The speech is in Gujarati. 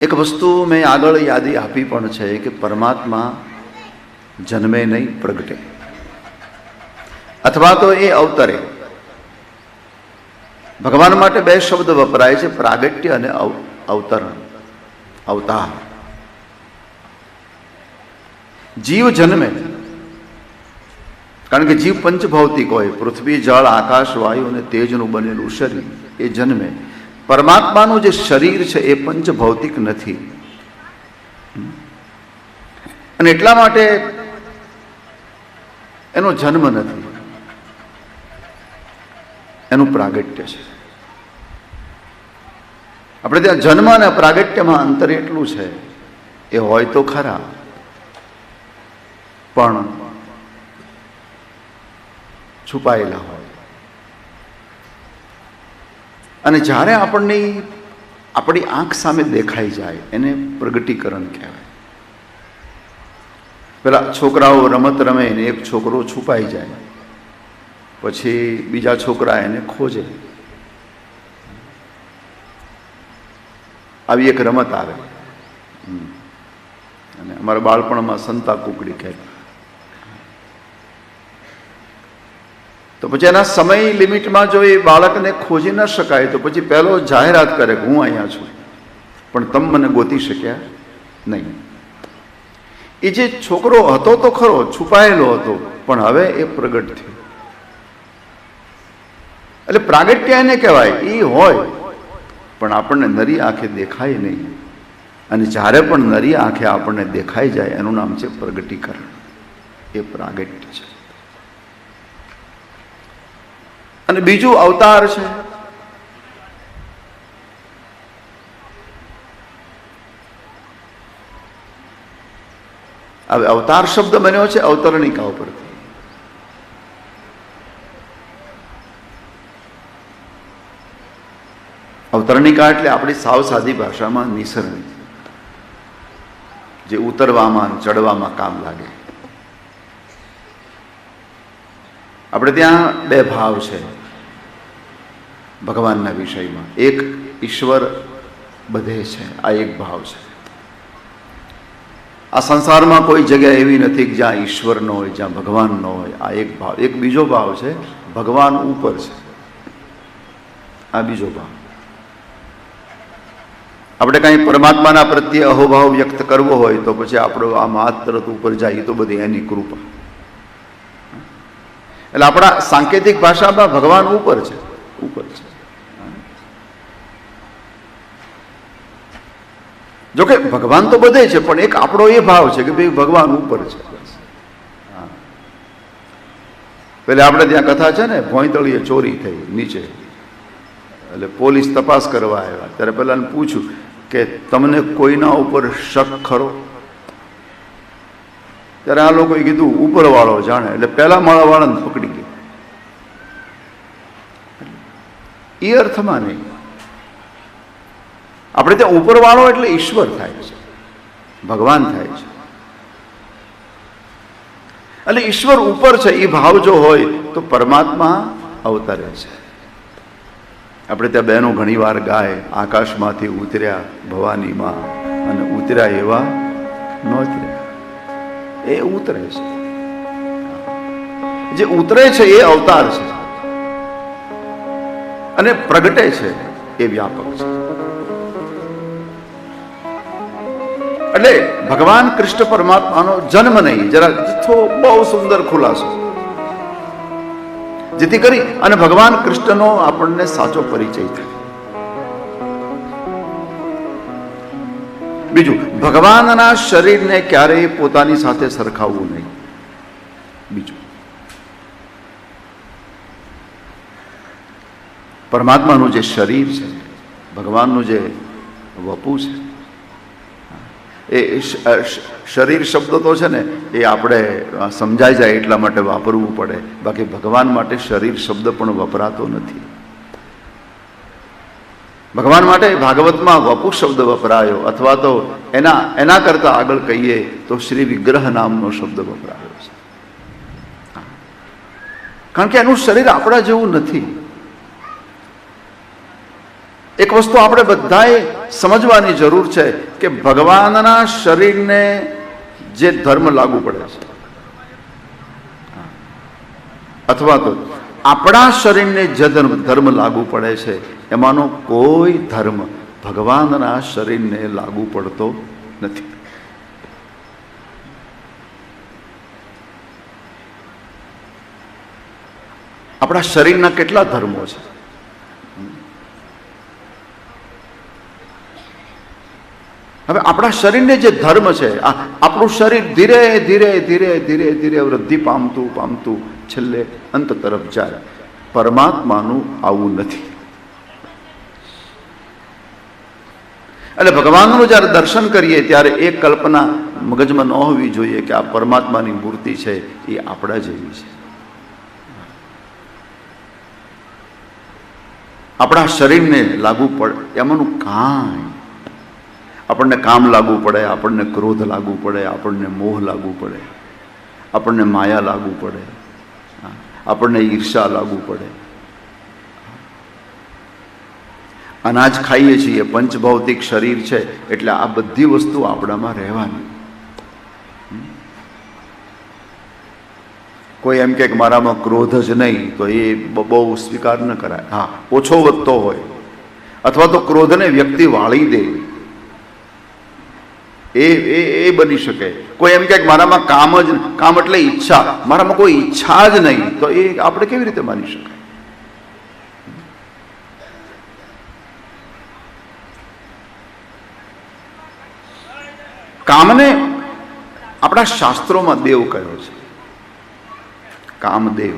એક વસ્તુ મેં આગળ યાદી આપી પણ છે કે પરમાત્મા જન્મે નહીં, પ્રગટે, અથવા તો એ અવતરે. ભગવાન માટે બે શબ્દ વપરાય છે, પ્રાગટ્ય અને અવતરણ, અવતાર. જીવ જન્મે, કારણ કે જીવ પંચભૌતિક હોય, પૃથ્વી, જળ, આકાશ, વાયુ અને તેજનું બનેલું શરીર, એ જન્મે. પરમાત્માનું જે શરીર છે એ પંચભૌતિક નથી, અને એટલા માટે એનો જન્મ નથી, એનું પ્રાગટ્ય છે. આપણે ત્યાં જન્મ અને પ્રાગટ્યમાં અંતર એટલું છે, એ હોય તો ખરા, પણ છુપાયેલા હોય. અને જ્યારે આપણી આંખ સામે દેખાઈ જાય એને પ્રગટીકરણ કહેવાય. પેલા છોકરાઓ રમત રમે ને એક છોકરો છુપાઈ જાય, પછી બીજા છોકરા એને ખોજે. આવી એક રમત આવે, અને અમારા બાળપણમાં સંતા કુકડી કહેતા. તો પછી એના સમય લિમિટમાં જો એ બાળકને ખોજી ન શકાય તો પછી પહેલો જાહેરાત કરે કે હું અહીંયા છું, પણ તમે મને ગોતી શક્યા નહીં. એ જે છોકરો હતો તો ખરો, છુપાયેલો હતો, પણ હવે એ પ્રગટ થયો. એટલે પ્રાગટ્ય એને કહેવાય. એ હોય પણ આપણને નરી આંખે દેખાય નહીં, અને જ્યારે પણ નરી આંખે આપણને દેખાઈ જાય એનું નામ છે પ્રગટીકરણ. એ પ્રાગટ્ય છે. અને બીજું અવતાર છે. હવે અવતાર શબ્દ બન્યો છે અવતરણિકા ઉપરથી. અવતરણિકા એટલે આપણી સાવ સાદી ભાષામાં નિસરણી, જે ઉતરવામાં ચડવામાં કામ લાગે. આપણે ત્યાં બે ભાવ છે ભગવાનના વિષયમાં. એક ઈશ્વર બધે છે, આ એક ભાવ છે. આ સંસારમાં કોઈ જગ્યા એવી નથી કે જ્યાં ઈશ્વર ન હોય, જ્યાં ભગવાન ન હોય. આ એક ભાવ. એક બીજો ભાવ છે ભગવાન ઉપર છે, આ બીજો ભાવ. આપણે કાંઈ પરમાત્માના પ્રત્યે અહોભાવ વ્યક્ત કરવો હોય તો પછી આપણો આ માત્ર ઉપર જાય તો બધી એની કૃપા. એટલે આપણા સાંકેતિક ભાષામાં ભગવાન ઉપર છે, ઉપર છે. જોકે ભગવાન તો બધે છે, પણ એક આપણો એ ભાવ છે કે ભાઈ ભગવાન ઉપર છે. પેલે આપણે ત્યાં કથા છે ને, ભોંયતળીએ ચોરી થઈ નીચે, એટલે પોલીસ તપાસ કરવા આવ્યા. ત્યારે પેલાને પૂછ્યું કે તમને કોઈના ઉપર શક ખરો? ત્યારે આ લોકોએ કીધું ઉપરવાળો જાણે. એટલે પહેલા માળાવાળાને પકડી ગયો. એ અર્થમાં નહીં. આપણે ત્યાં ઉપરવાળો એટલે ઈશ્વર થાય છે, ભગવાન થાય છે. એટલે ઈશ્વર ઉપર છે એ ભાવ જો હોય તો પરમાત્મા અવતરે છે. આપણે ત્યાં બહેનો ઘણી વાર ગાય, આકાશમાંથી ઉતર્યા ભવાનીમાં, અને ઉતર્યા એવા ન ઉતર્યા. એ ઉતરે છે. જે ઉતરે છે એ અવતાર છે, અને પ્રગટે છે એ વ્યાપક છે. એટલે ભગવાન કૃષ્ણ પરમાત્માનો જન્મ નહીં, જરા બહુ સુંદર ખુલાસો, જેથી કરી અને ભગવાન કૃષ્ણનો આપણને સાચો પરિચય થાય. બીજું, ભગવાનના શરીરને ક્યારેય પોતાની સાથે સરખાવવું નહીં. બીજું, પરમાત્માનું જે શરીર છે, ભગવાનનું જે વપુ છે, એ શરીર શબ્દ તો છે ને એ આપણે સમજાઈ જાય એટલા માટે વાપરવું પડે. બાકી ભગવાન માટે શરીર શબ્દ પણ વપરાતો નથી. ભગવાન માટે ભાગવતમાં વપુ શબ્દ વપરાયો, અથવા તો એના કરતા આગળ કહીએ તો શ્રી વિગ્રહ નામનો શબ્દ વપરાયો છે. કારણ કે એનું શરીર આપણા જેવું નથી. એક વસ્તુ આપણે બધાએ સમજવાની જરૂર છે કે ભગવાનના શરીરને જે ધર્મ લાગુ પડે છે, અથવા તો આપણા શરીરને જે ધર્મ લાગુ પડે છે, એમાંનો કોઈ ધર્મ ભગવાનના શરીરને લાગુ પડતો નથી. આપણા શરીરના કેટલા ધર્મો છે? હવે આપણા શરીરને જે ધર્મ છે, આપણું શરીર ધીરે ધીરે ધીરે ધીરે ધીરે વૃદ્ધિ પામતું પામતું છેલ્લે અંત તરફ જાય. પરમાત્માનું આવું નથી. એટલે ભગવાનનું જ્યારે દર્શન કરીએ ત્યારે એ કલ્પના મગજમાં ન હોવી જોઈએ કે આ પરમાત્માની મૂર્તિ છે એ આપણા જેવી છે. આપણા શરીરને લાગુ પડે એમાંનું કાંઈ, આપણને કામ લાગુ પડે, આપણને ક્રોધ લાગુ પડે, આપણને મોહ લાગુ પડે, આપણને માયા લાગુ પડે, આપણને ઈર્ષા લાગુ પડે. અનાજ ખાઈએ છીએ, પંચભૌતિક શરીર છે, એટલે આ બધી વસ્તુ આપણામાં રહેવાની. કોઈ એમ કે મારામાં ક્રોધ જ નહીં, તો એ બહુ સ્વીકાર ન કરાય. હા, ઓછો વધતો હોય અથવા તો ક્રોધને વ્યક્તિ વાળી દે, એ બની શકે. કોઈ એમ કે મારામાં કામ એટલે ઈચ્છા, મારામાં કોઈ ઈચ્છા જ નહીં, તો એ આપણે કેવી રીતે માની શકાય? કામને આપણા શાસ્ત્રોમાં દેવ કહ્યો છે, કામદેવ.